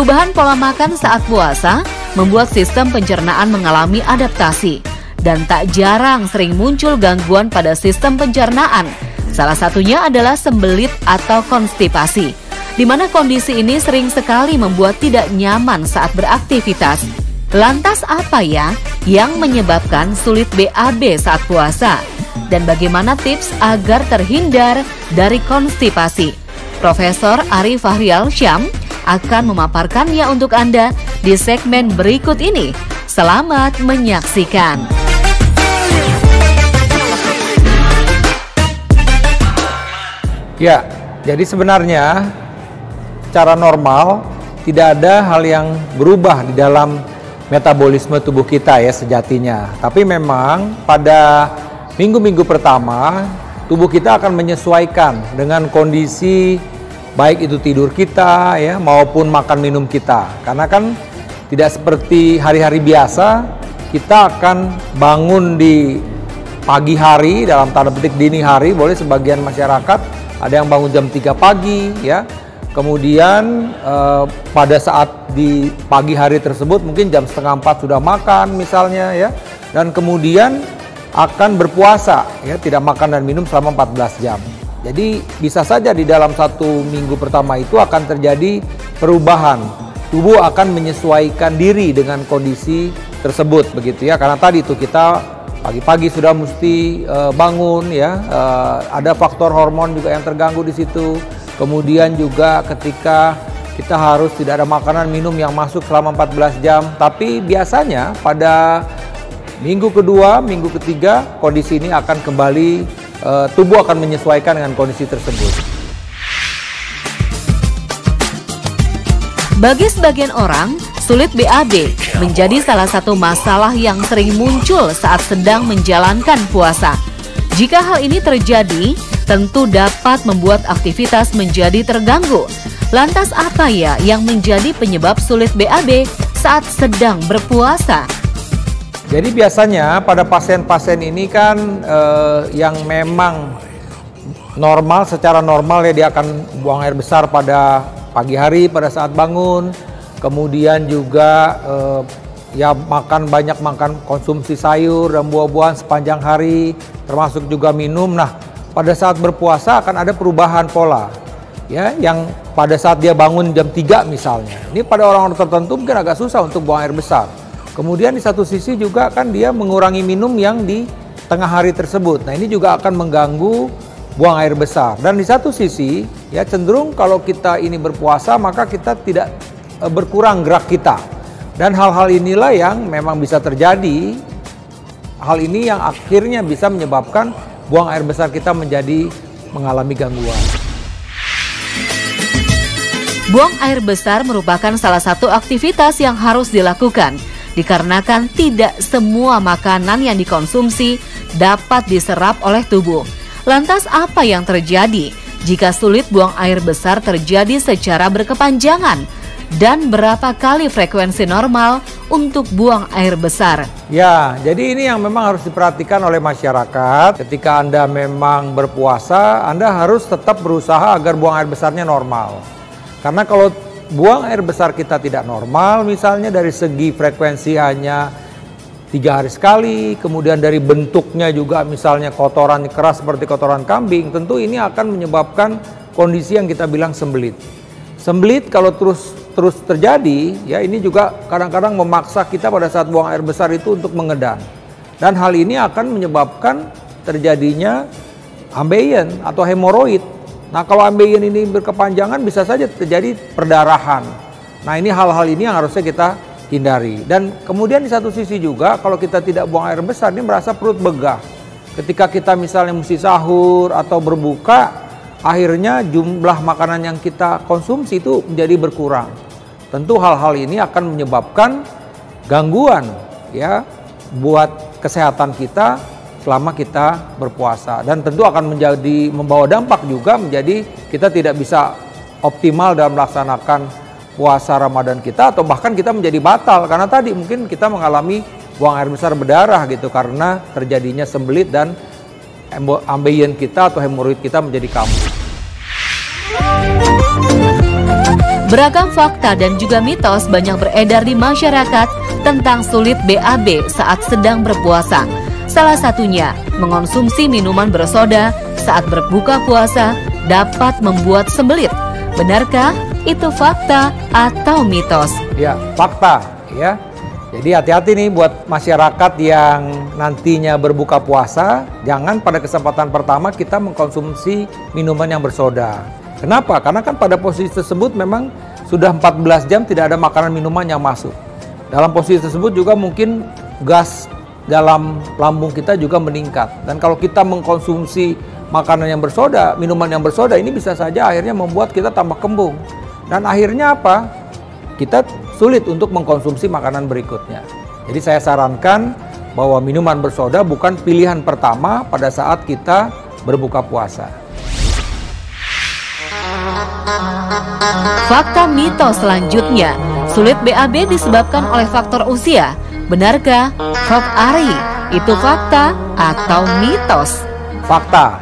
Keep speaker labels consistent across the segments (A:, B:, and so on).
A: Perubahan pola makan saat puasa membuat sistem pencernaan mengalami adaptasi. Dan tak jarang sering muncul gangguan pada sistem pencernaan. Salah satunya adalah sembelit atau konstipasi, di mana kondisi ini sering sekali membuat tidak nyaman saat beraktivitas. Lantas apa ya yang menyebabkan sulit BAB saat puasa? Dan bagaimana tips agar terhindar dari konstipasi? Profesor Ari Fahrial Syam akan memaparkannya untuk Anda di segmen berikut ini. Selamat menyaksikan.
B: Ya, jadi sebenarnya secara normal tidak ada hal yang berubah di dalam metabolisme tubuh kita ya sejatinya. Tapi memang pada minggu-minggu pertama tubuh kita akan menyesuaikan dengan kondisi baik itu tidur kita ya maupun makan minum kita. Karena kan tidak seperti hari-hari biasa kita akan bangun di pagi hari, dalam tanda petik dini hari, boleh sebagian masyarakat ada yang bangun jam 3 pagi ya. Kemudian pada saat di pagi hari tersebut mungkin jam setengah 4 sudah makan misalnya ya. Dan kemudian akan berpuasa ya, tidak makan dan minum selama 14 jam. Jadi bisa saja di dalam satu minggu pertama itu akan terjadi perubahan. Tubuh akan menyesuaikan diri dengan kondisi tersebut begitu ya. Karena tadi itu kita pagi-pagi sudah mesti bangun ya, ada faktor hormon juga yang terganggu di situ. Kemudian juga ketika kita harus tidak ada makanan minum yang masuk selama 14 jam. Tapi biasanya pada minggu kedua, minggu ketiga kondisi ini akan kembali, tubuh akan menyesuaikan dengan kondisi tersebut.
A: Bagi sebagian orang, sulit BAB menjadi salah satu masalah yang sering muncul saat sedang menjalankan puasa. Jika hal ini terjadi, tentu dapat membuat aktivitas menjadi terganggu. Lantas apa ya yang menjadi penyebab sulit BAB saat sedang berpuasa?
B: Jadi biasanya pada pasien-pasien ini kan yang memang normal, secara normal ya dia akan buang air besar pada pagi hari pada saat bangun. Kemudian juga ya banyak makan konsumsi sayur dan buah-buahan sepanjang hari, termasuk juga minum. Nah, pada saat berpuasa akan ada perubahan pola. Ya, yang pada saat dia bangun jam 3 misalnya. Ini pada orang-orang tertentu mungkin agak susah untuk buang air besar. Kemudian di satu sisi juga kan dia mengurangi minum yang di tengah hari tersebut. Nah, ini juga akan mengganggu buang air besar. Dan di satu sisi ya cenderung kalau kita ini berpuasa maka kita tidak berkurang gerak kita. Dan hal-hal inilah yang memang bisa terjadi. Hal ini yang akhirnya bisa menyebabkan buang air besar kita mengalami gangguan.
A: Buang air besar merupakan salah satu aktivitas yang harus dilakukan dikarenakan tidak semua makanan yang dikonsumsi dapat diserap oleh tubuh. Lantas apa yang terjadi jika sulit buang air besar terjadi secara berkepanjangan? Dan berapa kali frekuensi normal untuk buang air besar?
B: Ya, jadi ini yang memang harus diperhatikan oleh masyarakat. Ketika Anda memang berpuasa, Anda harus tetap berusaha agar buang air besarnya normal. Karena kalau buang air besar kita tidak normal, misalnya dari segi frekuensi hanya 3 hari sekali, kemudian dari bentuknya juga misalnya kotoran keras seperti kotoran kambing, tentu ini akan menyebabkan kondisi yang kita bilang sembelit. Sembelit kalau terus terjadi, ya ini juga kadang-kadang memaksa kita pada saat buang air besar itu untuk mengedan. Dan hal ini akan menyebabkan terjadinya ambeien atau hemoroid. Nah, kalau ambeien ini berkepanjangan bisa saja terjadi perdarahan. Nah, ini hal-hal ini yang harusnya kita hindari. Dan kemudian di satu sisi juga kalau kita tidak buang air besar, ini merasa perut begah. Ketika kita misalnya mesti sahur atau berbuka, akhirnya jumlah makanan yang kita konsumsi itu menjadi berkurang. Tentu hal-hal ini akan menyebabkan gangguan ya buat kesehatan kita selama kita berpuasa, dan tentu akan membawa dampak juga menjadi kita tidak bisa optimal dalam melaksanakan puasa Ramadan kita, atau bahkan kita menjadi batal karena tadi mungkin kita mengalami buang air besar berdarah gitu karena terjadinya sembelit dan ambeien kita atau hemoroid kita menjadi kambuh.
A: Beragam fakta dan juga mitos banyak beredar di masyarakat tentang sulit BAB saat sedang berpuasa. Salah satunya, mengonsumsi minuman bersoda saat berbuka puasa dapat membuat sembelit. Benarkah itu fakta atau mitos?
B: Ya, fakta ya. Jadi hati-hati nih buat masyarakat yang nantinya berbuka puasa, jangan pada kesempatan pertama kita mengkonsumsi minuman yang bersoda. Kenapa? Karena kan pada posisi tersebut memang sudah 14 jam tidak ada makanan minuman yang masuk. Dalam posisi tersebut juga mungkin gas dalam lambung kita juga meningkat. Dan kalau kita mengkonsumsi makanan yang bersoda, minuman yang bersoda, ini bisa saja akhirnya membuat kita tambah kembung. Dan akhirnya apa? Kita sulit untuk mengkonsumsi makanan berikutnya. Jadi saya sarankan bahwa minuman bersoda bukan pilihan pertama pada saat kita berbuka puasa.
A: Fakta mitos selanjutnya, sulit BAB disebabkan oleh faktor usia. Benarkah, Prof. Ari, itu fakta atau mitos?
B: Fakta.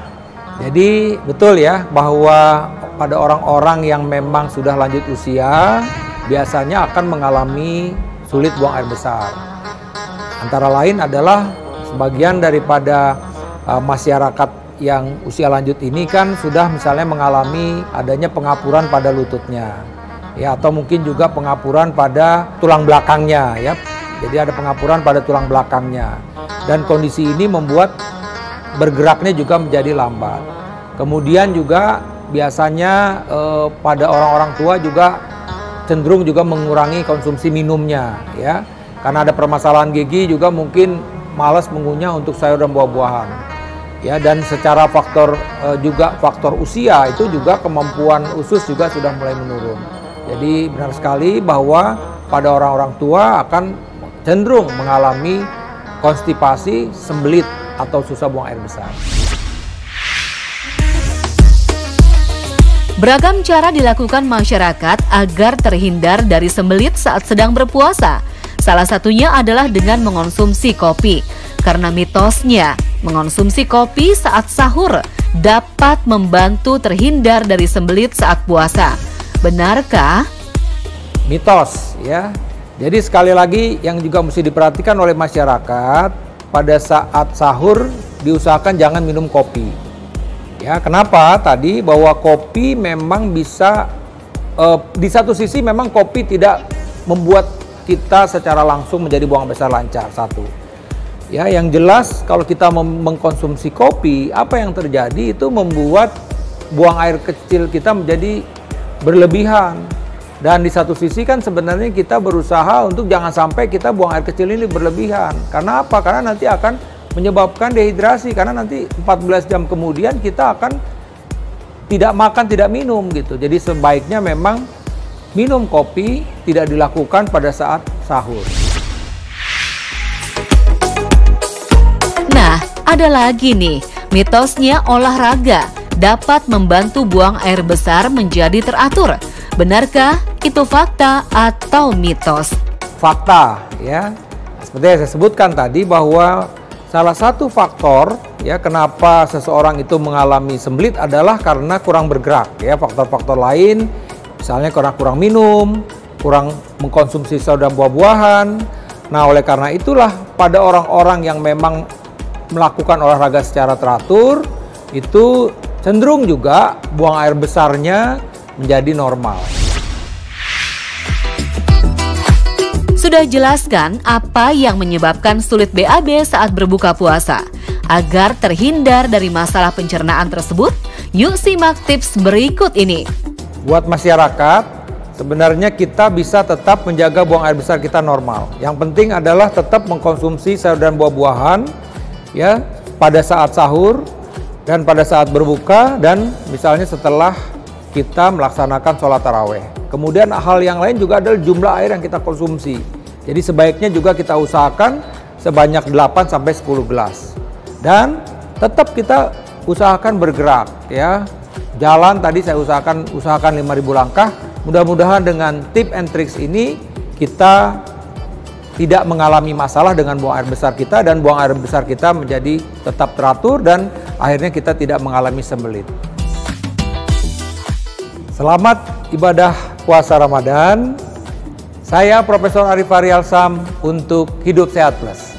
B: Jadi betul ya bahwa pada orang-orang yang memang sudah lanjut usia biasanya akan mengalami sulit buang air besar. Antara lain adalah sebagian daripada masyarakat yang usia lanjut ini kan sudah misalnya mengalami adanya pengapuran pada lututnya, ya, atau mungkin juga pengapuran pada tulang belakangnya, ya. Jadi ada pengapuran pada tulang belakangnya, dan kondisi ini membuat bergeraknya juga menjadi lambat. Kemudian juga biasanya pada orang-orang tua juga cenderung juga mengurangi konsumsi minumnya, ya, karena ada permasalahan gigi juga mungkin malas mengunyah untuk sayur dan buah-buahan, ya, dan secara faktor juga faktor usia itu juga kemampuan usus juga sudah mulai menurun. Jadi benar sekali bahwa pada orang-orang tua akan cenderung mengalami konstipasi, sembelit atau susah buang air besar.
A: Beragam cara dilakukan masyarakat agar terhindar dari sembelit saat sedang berpuasa. Salah satunya adalah dengan mengonsumsi kopi. Karena mitosnya, mengonsumsi kopi saat sahur dapat membantu terhindar dari sembelit saat puasa. Benarkah?
B: Mitos, ya. Jadi sekali lagi yang juga mesti diperhatikan oleh masyarakat, pada saat sahur diusahakan jangan minum kopi. Ya, kenapa? Tadi bahwa kopi memang bisa di satu sisi memang kopi tidak membuat kita secara langsung menjadi buang besar lancar, satu. Ya, yang jelas kalau kita mengkonsumsi kopi, apa yang terjadi itu membuat buang air kecil kita menjadi berlebihan. Dan di satu sisi kan sebenarnya kita berusaha untuk jangan sampai kita buang air kecil ini berlebihan. Karena apa? Karena nanti akan menyebabkan dehidrasi, karena nanti 14 jam kemudian kita akan tidak makan, tidak minum gitu. Jadi sebaiknya memang minum kopi tidak dilakukan pada saat sahur.
A: Nah, ada lagi nih, mitosnya olahraga dapat membantu buang air besar menjadi teratur. Benarkah itu fakta atau mitos?
B: Fakta, ya. Seperti yang saya sebutkan tadi bahwa salah satu faktor ya kenapa seseorang itu mengalami sembelit adalah karena kurang bergerak, ya. Faktor-faktor lain misalnya kurang minum, kurang mengkonsumsi sayur dan buah-buahan. Nah, oleh karena itulah pada orang-orang yang memang melakukan olahraga secara teratur itu cenderung juga buang air besarnya menjadi normal.
A: Sudah jelaskan apa yang menyebabkan sulit BAB saat berbuka puasa. Agar terhindar dari masalah pencernaan tersebut, yuk simak tips berikut ini.
B: Buat masyarakat, sebenarnya kita bisa tetap menjaga buang air besar kita normal. Yang penting adalah tetap mengkonsumsi sayur dan buah-buahan, ya, pada saat sahur dan pada saat berbuka, dan misalnya setelah kita melaksanakan sholat taraweh. Kemudian hal yang lain juga adalah jumlah air yang kita konsumsi. Jadi sebaiknya juga kita usahakan sebanyak 8 sampai 10 gelas. Dan tetap kita usahakan bergerak, ya. Jalan tadi saya usahakan 5.000 langkah. Mudah-mudahan dengan tip and tricks ini kita tidak mengalami masalah dengan buang air besar kita, dan buang air besar kita menjadi tetap teratur dan akhirnya kita tidak mengalami sembelit. Selamat ibadah puasa Ramadan. Saya Profesor Arif Faryalsam untuk Hidup Sehat Plus.